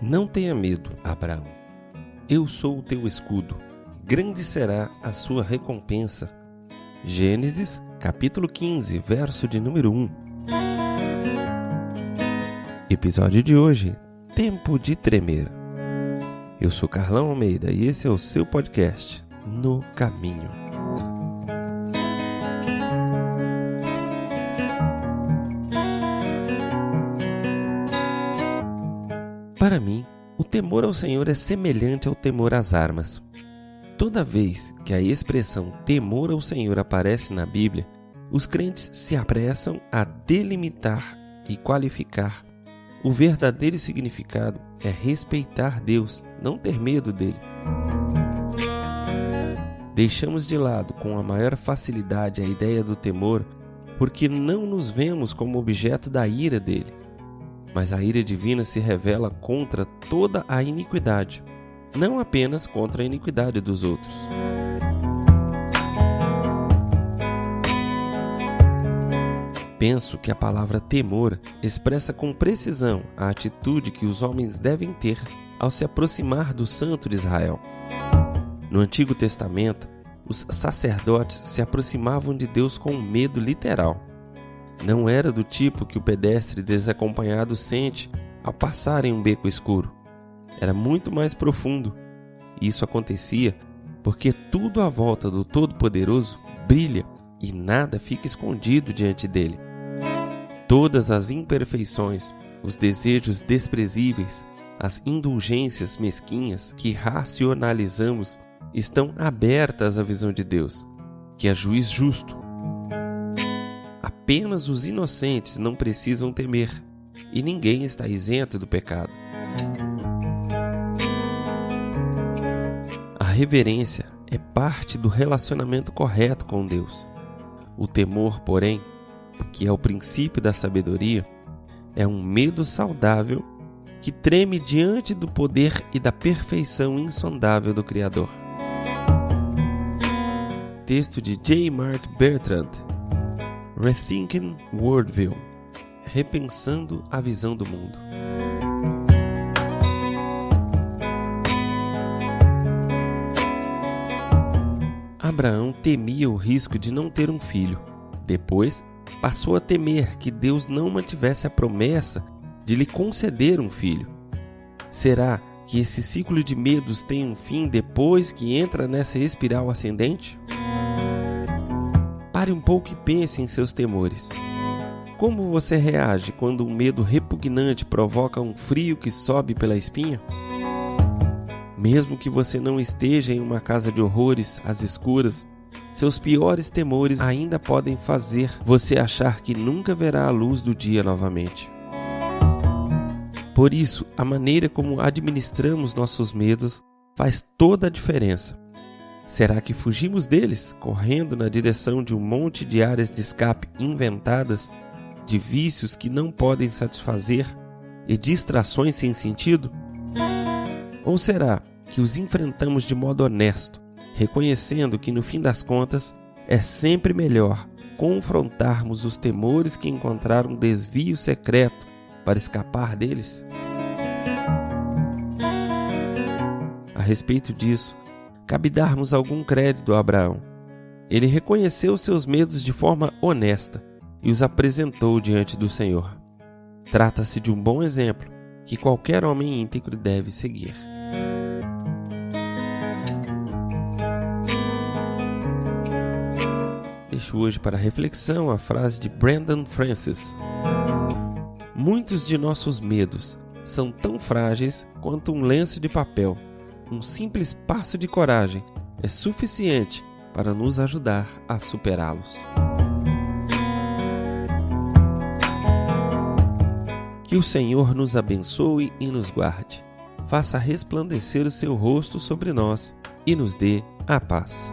Não tenha medo, Abraão. Eu sou o teu escudo. Grande será a sua recompensa. Gênesis, capítulo 15, verso de número 1. Episódio de hoje, Tempo de Tremer. Eu sou Carlão Almeida e esse é o seu podcast, No Caminho. Para mim, o temor ao Senhor é semelhante ao temor às armas. Toda vez que a expressão temor ao Senhor aparece na Bíblia, os crentes se apressam a delimitar e qualificar. O verdadeiro significado é respeitar Deus, não ter medo dele. Deixamos de lado com a maior facilidade a ideia do temor porque não nos vemos como objeto da ira dele. Mas a ira divina se revela contra toda a iniquidade, não apenas contra a iniquidade dos outros. Penso que a palavra temor expressa com precisão a atitude que os homens devem ter ao se aproximar do Santo de Israel. No Antigo Testamento, os sacerdotes se aproximavam de Deus com medo literal. Não era do tipo que o pedestre desacompanhado sente ao passar em um beco escuro. Era muito mais profundo. Isso acontecia porque tudo à volta do Todo-Poderoso brilha e nada fica escondido diante dele. Todas as imperfeições, os desejos desprezíveis, as indulgências mesquinhas que racionalizamos estão abertas à visão de Deus, que é juiz justo. Apenas os inocentes não precisam temer, e ninguém está isento do pecado. A reverência é parte do relacionamento correto com Deus. O temor, porém, que é o princípio da sabedoria, é um medo saudável que treme diante do poder e da perfeição insondável do Criador. Texto de J. Mark Bertrand. Rethinking Worldview, repensando a visão do mundo. Abraão temia o risco de não ter um filho. Depois, passou a temer que Deus não mantivesse a promessa de lhe conceder um filho. Será que esse ciclo de medos tem um fim depois que entra nessa espiral ascendente? Pare um pouco e pense em seus temores. Como você reage quando um medo repugnante provoca um frio que sobe pela espinha? Mesmo que você não esteja em uma casa de horrores às escuras, seus piores temores ainda podem fazer você achar que nunca verá a luz do dia novamente. Por isso, a maneira como administramos nossos medos faz toda a diferença. Será que fugimos deles, correndo na direção de um monte de áreas de escape inventadas, de vícios que não podem satisfazer e distrações sem sentido? Ou será que os enfrentamos de modo honesto, reconhecendo que no fim das contas é sempre melhor confrontarmos os temores que encontraram um desvio secreto para escapar deles? A respeito disso, cabe darmos algum crédito a Abraão. Ele reconheceu seus medos de forma honesta e os apresentou diante do Senhor. Trata-se de um bom exemplo que qualquer homem íntegro deve seguir. Deixo hoje para reflexão a frase de Brandon Francis. Muitos de nossos medos são tão frágeis quanto um lenço de papel. Um simples passo de coragem é suficiente para nos ajudar a superá-los. Que o Senhor nos abençoe e nos guarde. Faça resplandecer o seu rosto sobre nós e nos dê a paz.